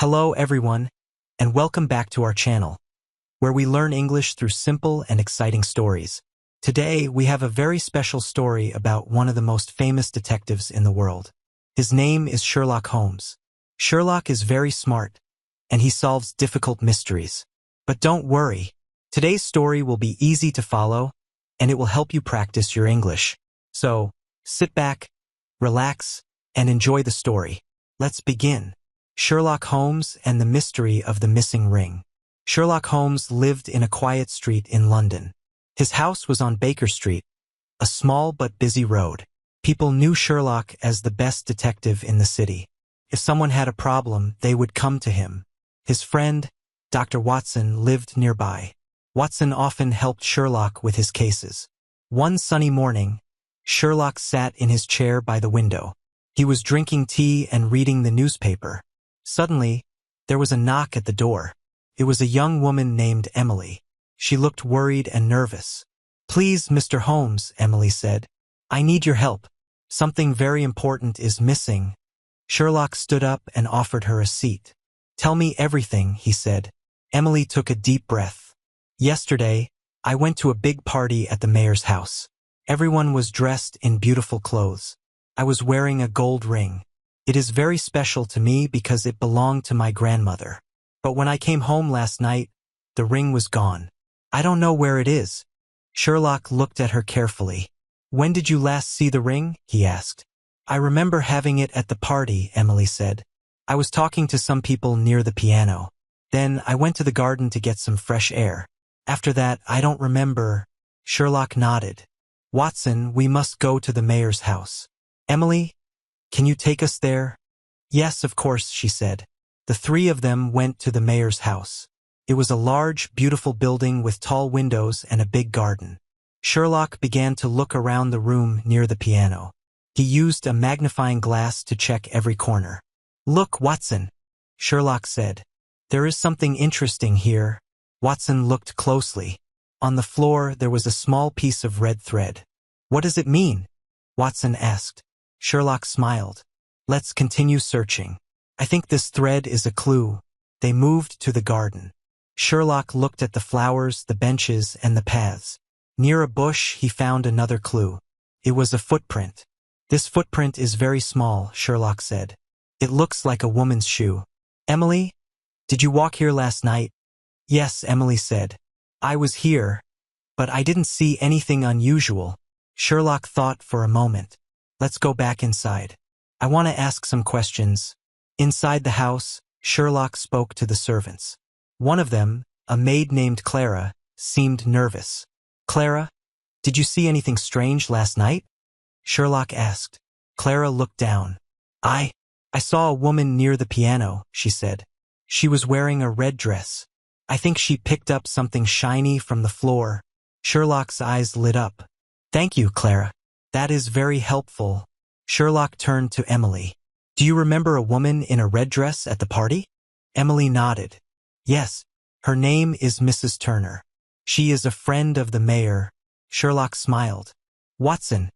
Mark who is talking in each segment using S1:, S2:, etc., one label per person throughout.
S1: Hello everyone, and welcome back to our channel, where we learn English through simple and exciting stories. Today, we have a very special story about one of the most famous detectives in the world. His name is Sherlock Holmes. Sherlock is very smart, and he solves difficult mysteries. But don't worry, today's story will be easy to follow, and it will help you practice your English. So, sit back, relax, and enjoy the story. Let's begin. Sherlock Holmes and the Mystery of the Missing Ring. Sherlock Holmes lived in a quiet street in London. His house was on Baker Street, a small but busy road. People knew Sherlock as the best detective in the city. If someone had a problem, they would come to him. His friend, Dr. Watson, lived nearby. Watson often helped Sherlock with his cases. One sunny morning, Sherlock sat in his chair by the window. He was drinking tea and reading the newspaper. Suddenly, there was a knock at the door. It was a young woman named Emily. She looked worried and nervous. "Please, Mr. Holmes," Emily said. "I need your help. Something very important is missing." Sherlock stood up and offered her a seat. "Tell me everything," he said. Emily took a deep breath. "Yesterday, I went to a big party at the mayor's house. Everyone was dressed in beautiful clothes. I was wearing a gold ring. It is very special to me because it belonged to my grandmother. But when I came home last night, the ring was gone. I don't know where it is." Sherlock looked at her carefully. "When did you last see the ring?" he asked. "I remember having it at the party," Emily said. "I was talking to some people near the piano. Then I went to the garden to get some fresh air. After that, I don't remember." Sherlock nodded. "Watson, we must go to the mayor's house. Emily, can you take us there?" "Yes, of course," she said. The three of them went to the mayor's house. It was a large, beautiful building with tall windows and a big garden. Sherlock began to look around the room near the piano. He used a magnifying glass to check every corner. "Look, Watson," Sherlock said. "There is something interesting here." Watson looked closely. On the floor, there was a small piece of red thread. "What does it mean?" Watson asked. Sherlock smiled. "Let's continue searching. I think this thread is a clue." They moved to the garden. Sherlock looked at the flowers, the benches, and the paths. Near a bush, he found another clue. It was a footprint. "This footprint is very small," Sherlock said. "It looks like a woman's shoe." "Emily, did you walk here last night?" "Yes," Emily said. "I was here, but I didn't see anything unusual." Sherlock thought for a moment. "Let's go back inside. I want to ask some questions." Inside the house, Sherlock spoke to the servants. One of them, a maid named Clara, seemed nervous. "Clara, did you see anything strange last night?" Sherlock asked. Clara looked down. I saw a woman near the piano," she said. "She was wearing a red dress. I think she picked up something shiny from the floor." Sherlock's eyes lit up. "Thank you, Clara. That is very helpful." Sherlock turned to Emily. "Do you remember a woman in a red dress at the party?" Emily nodded. "Yes, her name is Mrs. Turner. She is a friend of the mayor." Sherlock smiled. "Watson,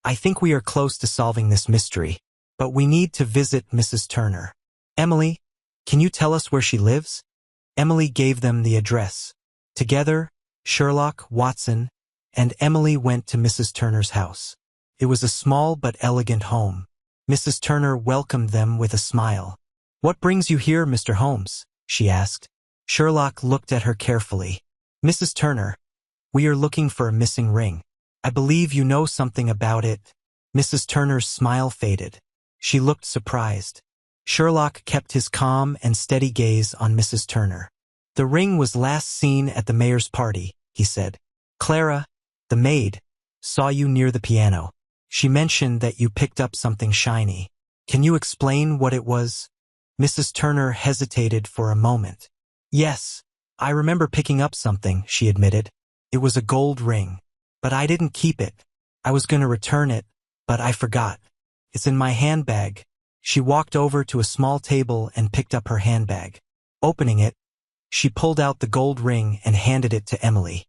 S1: I think we are close to solving this mystery, but we need to visit Mrs. Turner. Emily, can you tell us where she lives?" Emily gave them the address. Together, Sherlock, Watson, and Emily went to Mrs. Turner's house. It was a small but elegant home. Mrs. Turner welcomed them with a smile. "What brings you here, Mr. Holmes?" she asked. Sherlock looked at her carefully. "Mrs. Turner, we are looking for a missing ring. I believe you know something about it." Mrs. Turner's smile faded. She looked surprised. Sherlock kept his calm and steady gaze on Mrs. Turner. "The ring was last seen at the mayor's party," he said. "Clara, the maid, saw you near the piano. She mentioned that you picked up something shiny. Can you explain what it was?" Mrs. Turner hesitated for a moment. "Yes, I remember picking up something," she admitted. "It was a gold ring. But I didn't keep it. I was going to return it, but I forgot. It's in my handbag." She walked over to a small table and picked up her handbag. Opening it, she pulled out the gold ring and handed it to Emily.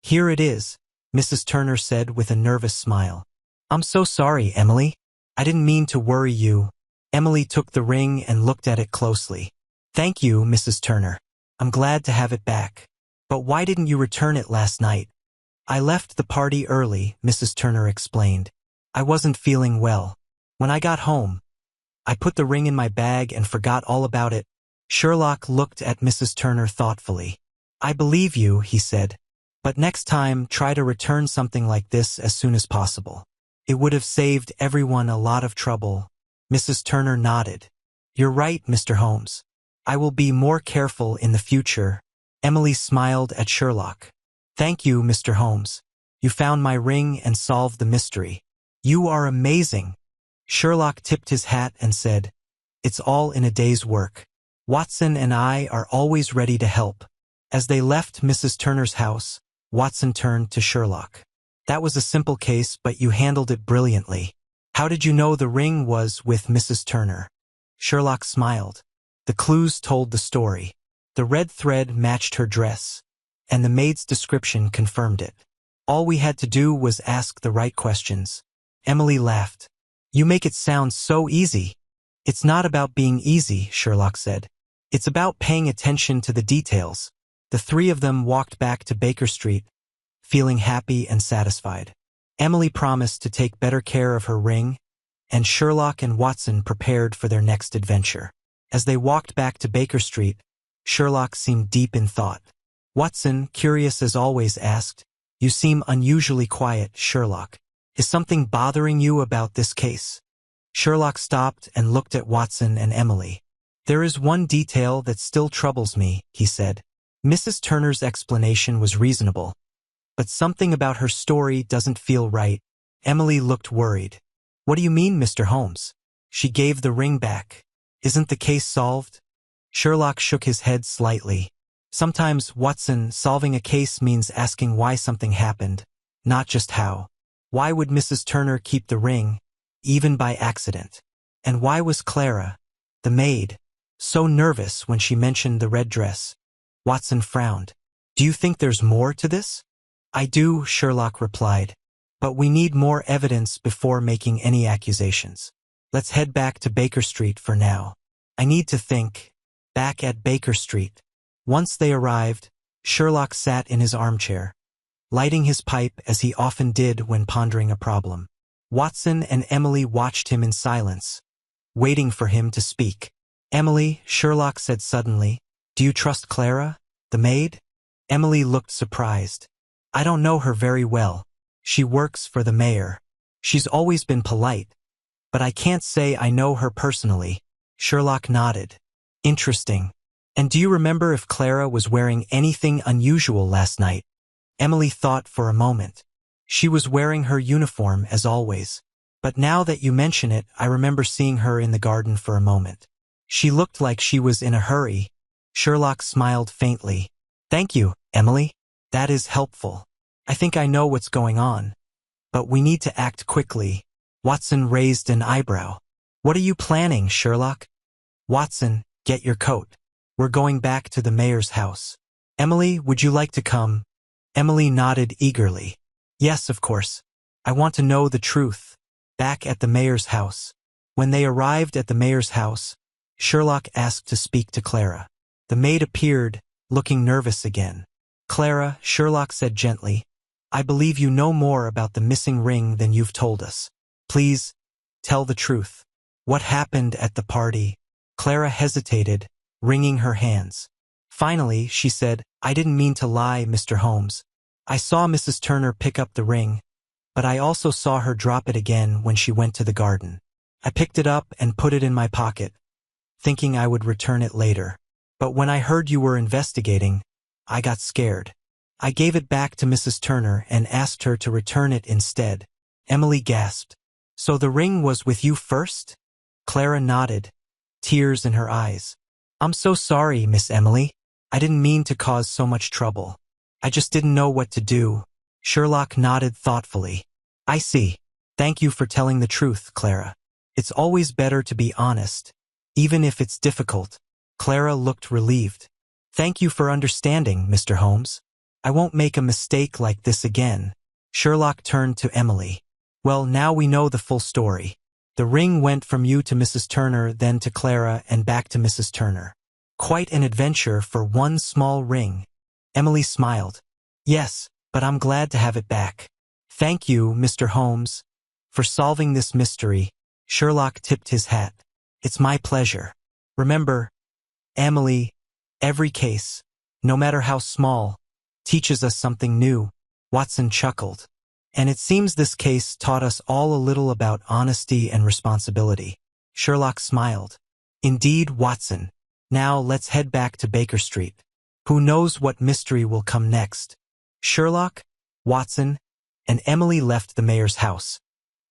S1: "Here it is," Mrs. Turner said with a nervous smile. "I'm so sorry, Emily. I didn't mean to worry you." Emily took the ring and looked at it closely. Thank you, Mrs. Turner. I'm glad to have it back. But why didn't you return it last night? I left the party early, Mrs. Turner explained. I wasn't feeling well. When I got home, I put the ring in my bag and forgot all about it. Sherlock looked at Mrs. Turner thoughtfully. I believe you, he said. But next time, try to return something like this as soon as possible. It would have saved everyone a lot of trouble. Mrs. Turner nodded. You're right, Mr. Holmes. I will be more careful in the future. Emily smiled at Sherlock. Thank you, Mr. Holmes. You found my ring and solved the mystery. You are amazing. Sherlock tipped his hat and said, It's all in a day's work. Watson and I are always ready to help. As they left Mrs. Turner's house, Watson turned to Sherlock. That was a simple case, but you handled it brilliantly. How did you know the ring was with Mrs. Turner? Sherlock smiled. The clues told the story. The red thread matched her dress, and the maid's description confirmed it. All we had to do was ask the right questions. Emily laughed. You make it sound so easy. It's not about being easy, Sherlock said. It's about paying attention to the details. The three of them walked back to Baker Street, feeling happy and satisfied. Emily promised to take better care of her ring, and Sherlock and Watson prepared for their next adventure. As they walked back to Baker Street, Sherlock seemed deep in thought. Watson, curious as always, asked, You seem unusually quiet, Sherlock. Is something bothering you about this case? Sherlock stopped and looked at Watson and Emily. There is one detail that still troubles me, he said. Mrs. Turner's explanation was reasonable, but something about her story doesn't feel right. Emily looked worried. What do you mean, Mr. Holmes? She gave the ring back. Isn't the case solved? Sherlock shook his head slightly. Sometimes, Watson, solving a case means asking why something happened, not just how. Why would Mrs. Turner keep the ring, even by accident? And why was Clara, the maid, so nervous when she mentioned the red dress? Watson frowned. Do you think there's more to this? I do, Sherlock replied. But we need more evidence before making any accusations. Let's head back to Baker Street for now. I need to think. Back at Baker Street. Once they arrived, Sherlock sat in his armchair, lighting his pipe as he often did when pondering a problem. Watson and Emily watched him in silence, waiting for him to speak. Emily, Sherlock said suddenly, do you trust Clara, the maid? Emily looked surprised. I don't know her very well. She works for the mayor. She's always been polite, but I can't say I know her personally. Sherlock nodded. Interesting. And do you remember if Clara was wearing anything unusual last night? Emily thought for a moment. She was wearing her uniform as always. But now that you mention it, I remember seeing her in the garden for a moment. She looked like she was in a hurry. Sherlock smiled faintly. Thank you, Emily. That is helpful. I think I know what's going on. But we need to act quickly. Watson raised an eyebrow. What are you planning, Sherlock? Watson, get your coat. We're going back to the mayor's house. Emily, would you like to come? Emily nodded eagerly. Yes, of course. I want to know the truth. Back at the mayor's house. When they arrived at the mayor's house, Sherlock asked to speak to Clara. The maid appeared, looking nervous again. Clara, Sherlock said gently, I believe you know more about the missing ring than you've told us. Please, tell the truth. What happened at the party? Clara hesitated, wringing her hands. Finally, she said, I didn't mean to lie, Mr. Holmes. I saw Mrs. Turner pick up the ring, but I also saw her drop it again when she went to the garden. I picked it up and put it in my pocket, thinking I would return it later. But when I heard you were investigating, I got scared. I gave it back to Mrs. Turner and asked her to return it instead. Emily gasped. So the ring was with you first? Clara nodded, tears in her eyes. I'm so sorry, Miss Emily. I didn't mean to cause so much trouble. I just didn't know what to do. Sherlock nodded thoughtfully. I see. Thank you for telling the truth, Clara. It's always better to be honest, even if it's difficult. Clara looked relieved. Thank you for understanding, Mr. Holmes. I won't make a mistake like this again. Sherlock turned to Emily. Well, now we know the full story. The ring went from you to Mrs. Turner, then to Clara, and back to Mrs. Turner. Quite an adventure for one small ring. Emily smiled. Yes, but I'm glad to have it back. Thank you, Mr. Holmes, for solving this mystery. Sherlock tipped his hat. It's my pleasure. Remember, Emily, every case, no matter how small, teaches us something new. Watson chuckled. And it seems this case taught us all a little about honesty and responsibility. Sherlock smiled. Indeed, Watson. Now let's head back to Baker Street. Who knows what mystery will come next? Sherlock, Watson, and Emily left the mayor's house.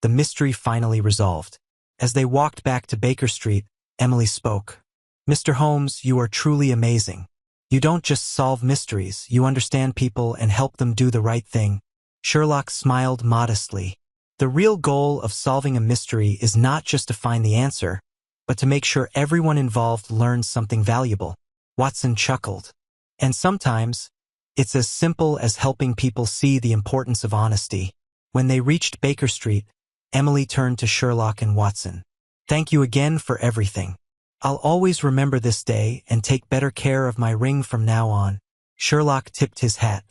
S1: The mystery finally resolved. As they walked back to Baker Street, Emily spoke. Mr. Holmes, you are truly amazing. You don't just solve mysteries, you understand people and help them do the right thing. Sherlock smiled modestly. The real goal of solving a mystery is not just to find the answer, but to make sure everyone involved learns something valuable. Watson chuckled. And sometimes, it's as simple as helping people see the importance of honesty. When they reached Baker Street, Emily turned to Sherlock and Watson. Thank you again for everything. I'll always remember this day and take better care of my ring from now on. Sherlock tipped his hat.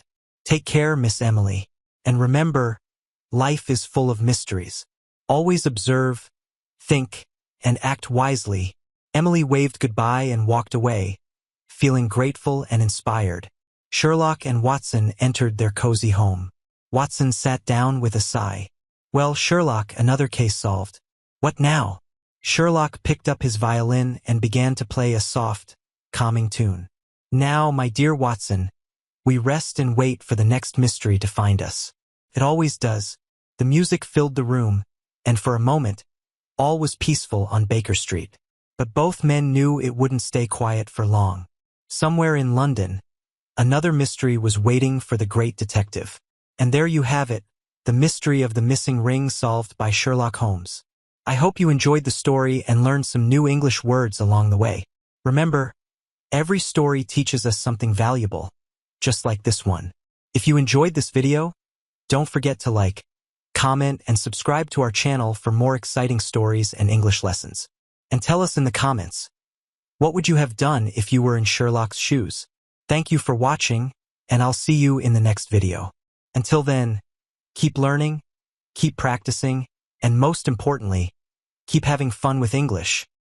S1: Take care, Miss Emily. And remember, life is full of mysteries. Always observe, think, and act wisely. Emily waved goodbye and walked away, feeling grateful and inspired. Sherlock and Watson entered their cozy home. Watson sat down with a sigh. Well, Sherlock, another case solved. What now? Sherlock picked up his violin and began to play a soft, calming tune. Now, my dear Watson, we rest and wait for the next mystery to find us. It always does. The music filled the room, and for a moment, all was peaceful on Baker Street. But both men knew it wouldn't stay quiet for long. Somewhere in London, another mystery was waiting for the great detective. And there you have it, the mystery of the missing ring solved by Sherlock Holmes. I hope you enjoyed the story and learned some new English words along the way. Remember, every story teaches us something valuable, just like this one. If you enjoyed this video, don't forget to like, comment, and subscribe to our channel for more exciting stories and English lessons. And tell us in the comments, what would you have done if you were in Sherlock's shoes? Thank you for watching, and I'll see you in the next video. Until then, keep learning, keep practicing, and most importantly, keep having fun with English.